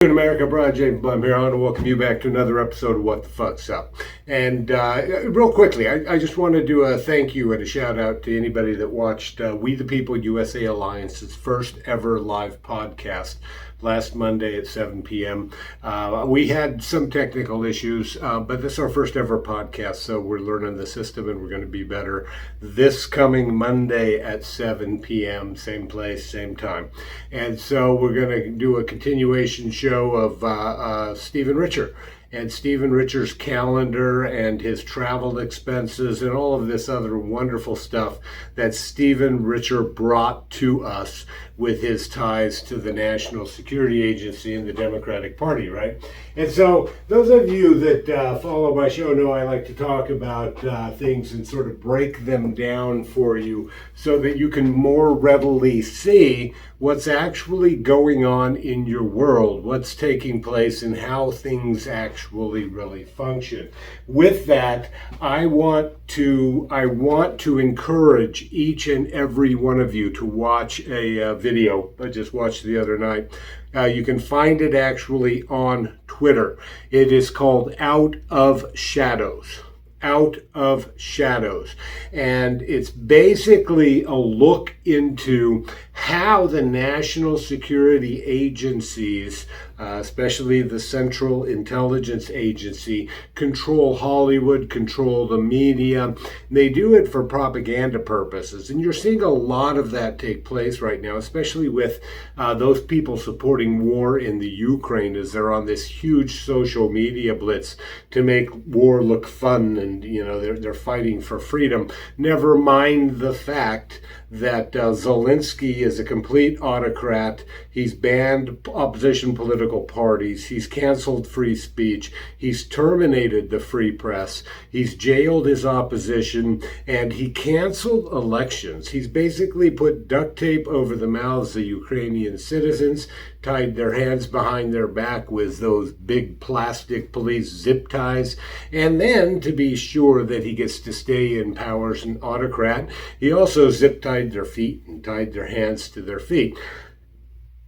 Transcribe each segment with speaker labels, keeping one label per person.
Speaker 1: In America, Brian James Blum here. I want to welcome you back to another episode of What the Fuck's Up. And real quickly, I just want to do a thank you and a shout out to anybody that watched We the People USA Alliance's first ever live podcast last Monday at 7 p.m. We had some technical issues, but this is our first ever podcast, so we're learning the system and we're going to be better this coming Monday at 7 p.m., same place, same time. And so we're going to do a continuation show of Stephen Richer and Stephen Richer's calendar and his travel expenses and all of this other wonderful stuff that Stephen Richer brought to us with his ties to the National Security Agency and the Democratic Party, right? And so those of you that follow my show know I like to talk about things and sort of break them down for you so that you can more readily see what's actually going on in your world, what's taking place, and how things actually really function. With that, I want to encourage each and every one of you to watch a video I just watched the other night. You can find it actually on Twitter. It is called Out of Shadows. Out of Shadows. And it's basically a look into how the national security agencies, especially the Central Intelligence Agency, control Hollywood, control the media. They do it for propaganda purposes. And you're seeing a lot of that take place right now, especially with those people supporting war in the Ukraine as they're on this huge social media blitz to make war look fun, and they're fighting for freedom. Never mind the fact that Zelensky is a complete autocrat. He's banned opposition political parties. He's canceled free speech. He's terminated the free press. He's jailed his opposition, and he canceled elections. He's basically put duct tape over the mouths of Ukrainian citizens, tied their hands behind their back with those big plastic police zip ties, and then, to be sure that he gets to stay in power as an autocrat, he also zip-tied their feet and tied their hands to their feet.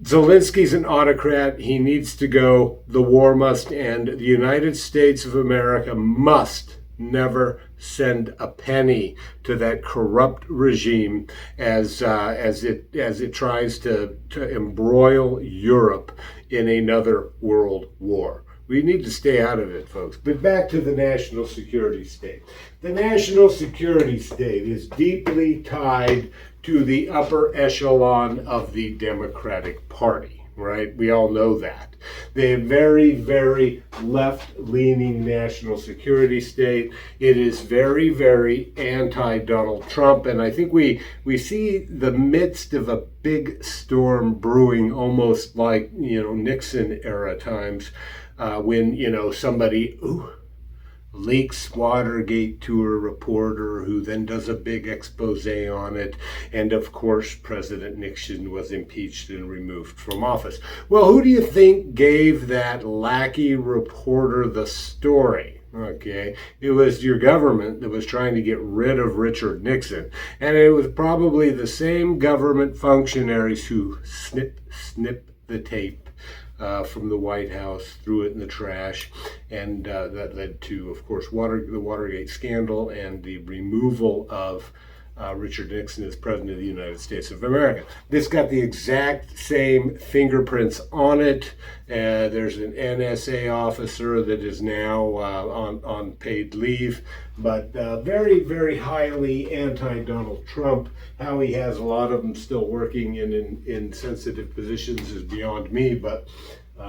Speaker 1: Zelensky's an autocrat. He needs to go. The war must end. The United States of America must never send a penny to that corrupt regime as it tries to embroil Europe in another world war. We need to stay out of it, folks. But back to the national security state. The national security state is deeply tied to the upper echelon of the Democratic Party, right? We all know that. They're very, very left-leaning national security state. It is very, very anti-Donald Trump, and I think we see the midst of a big storm brewing, almost like Nixon era times, when somebody leaks Watergate to a reporter who then does a big expose on it, and of course President Nixon was impeached and removed from office. Well, who do you think gave that lackey reporter the story? Okay, it was your government that was trying to get rid of Richard Nixon, and it was probably the same government functionaries who snip the tape from the White House, threw it in the trash, and that led to, of course, the Watergate scandal and the removal of Richard Nixon as President of the United States of America. This got the exact same fingerprints on it. There's an NSA officer that is now on paid leave, but very, very highly anti-Donald Trump. How he has a lot of them still working in sensitive positions is beyond me, but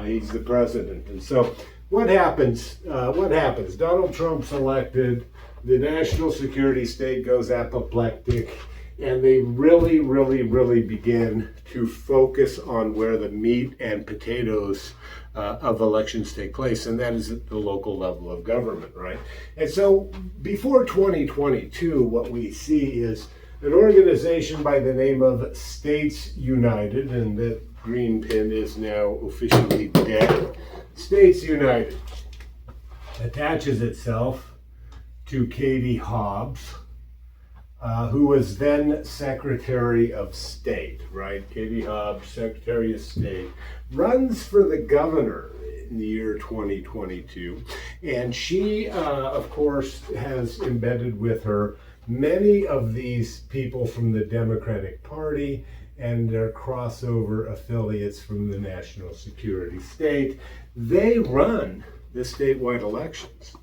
Speaker 1: he's the president. And so what happens? Donald Trump's elected. The national security state goes apoplectic, and they really, really, really begin to focus on where the meat and potatoes of elections take place, and that is at the local level of government, right? And so before 2022, what we see is an organization by the name of States United, and that green pin is now officially dead. States United attaches itself to Katie Hobbs, who was then Secretary of State, right? Katie Hobbs, Secretary of State, runs for the governor in the year 2022. And she, of course, has embedded with her many of these people from the Democratic Party and their crossover affiliates from the National Security State. They run the statewide elections.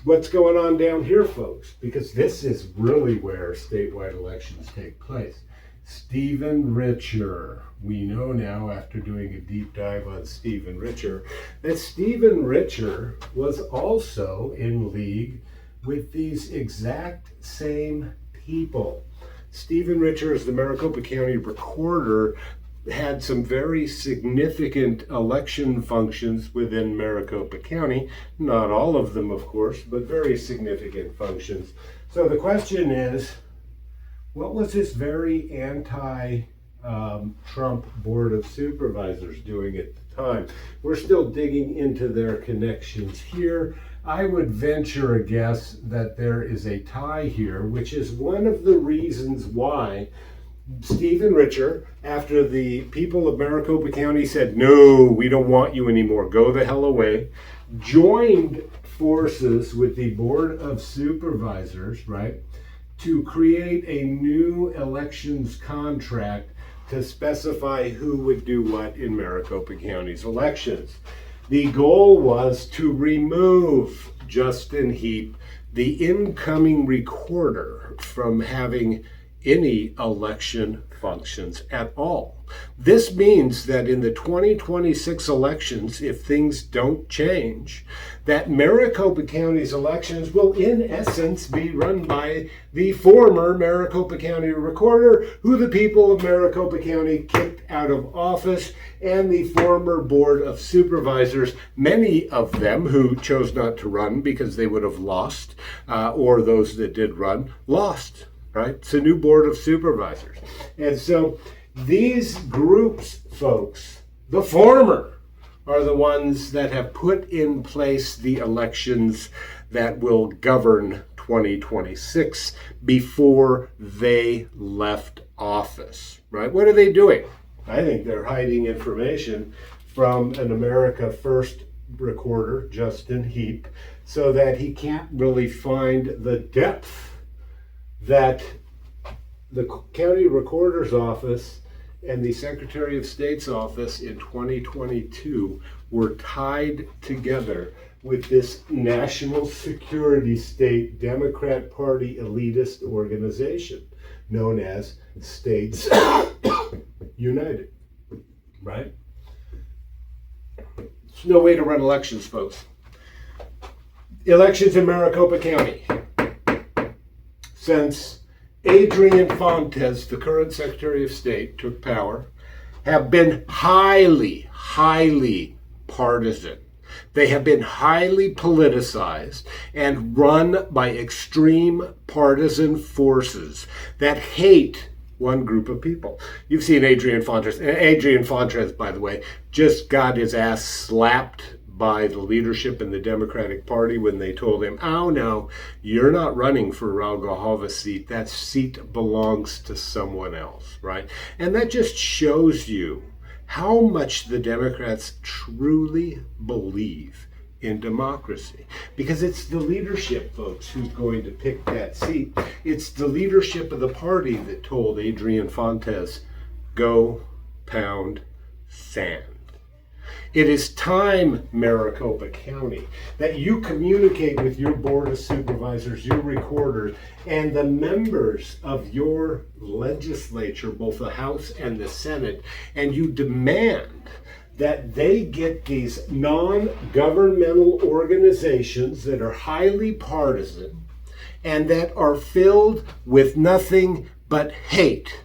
Speaker 1: What's going on down here, folks? Because this is really where statewide elections take place. Stephen Richer. We know now, after doing a deep dive on Stephen Richer, that Stephen Richer was also in league with these exact same people. Stephen Richer, as the Maricopa County Recorder, had some very significant election functions within Maricopa County. Not all of them, of course, but very significant functions. So the question is, what was this very anti-Trump Board of Supervisors doing at the time? We're still digging into their connections here. I would venture a guess that there is a tie here, which is one of the reasons why Stephen Richer, after the people of Maricopa County said, no, we don't want you anymore, go the hell away, joined forces with the Board of Supervisors, right, to create a new elections contract to specify who would do what in Maricopa County's elections. The goal was to remove Justin Heap, the incoming recorder, from having any election functions at all. This means that in the 2026 elections, if things don't change, that Maricopa County's elections will in essence be run by the former Maricopa County Recorder, who the people of Maricopa County kicked out of office, and the former Board of Supervisors, many of them who chose not to run because they would have lost, or those that did run, lost. Right? It's a new Board of Supervisors. And so these groups, folks, the former, are the ones that have put in place the elections that will govern 2026 before they left office. Right? What are they doing? I think they're hiding information from an America First recorder, Justin Heap, so that he can't really find the depth that the county recorder's office and the Secretary of State's office in 2022 were tied together with this national security state Democrat Party elitist organization known as States United, right? There's no way to run elections, folks. Elections in Maricopa County. Since Adrian Fontes, the current Secretary of State, took power, have been highly partisan. They have been highly politicized and run by extreme partisan forces that hate one group of people. You've seen Adrian Fontes. Adrian Fontes, by the way, just got his ass slapped by the leadership in the Democratic Party when they told him, oh no, you're not running for Raul Grijalva's seat. That seat belongs to someone else, right? And that just shows you how much the Democrats truly believe in democracy. Because it's the leadership, folks, who's going to pick that seat. It's the leadership of the party that told Adrian Fontes, go pound sand. It is time, Maricopa County, that you communicate with your Board of Supervisors, your recorders, and the members of your legislature, both the House and the Senate, and you demand that they get these non-governmental organizations that are highly partisan and that are filled with nothing but hate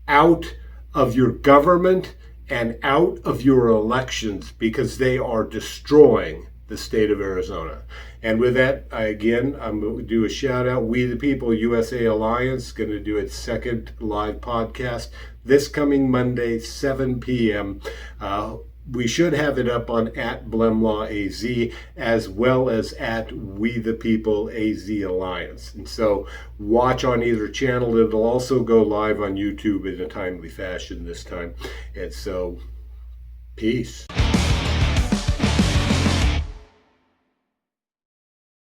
Speaker 1: out of your government and out of your elections, because they are destroying the state of Arizona. And with that, I'm going to do a shout out. We the People USA Alliance going to do its second live podcast this coming Monday, 7 p.m. we should have it up on at BlemlawAZ as well as at We the People AZ Alliance. And so watch on either channel. It'll also go live on YouTube in a timely fashion this time. And so, peace.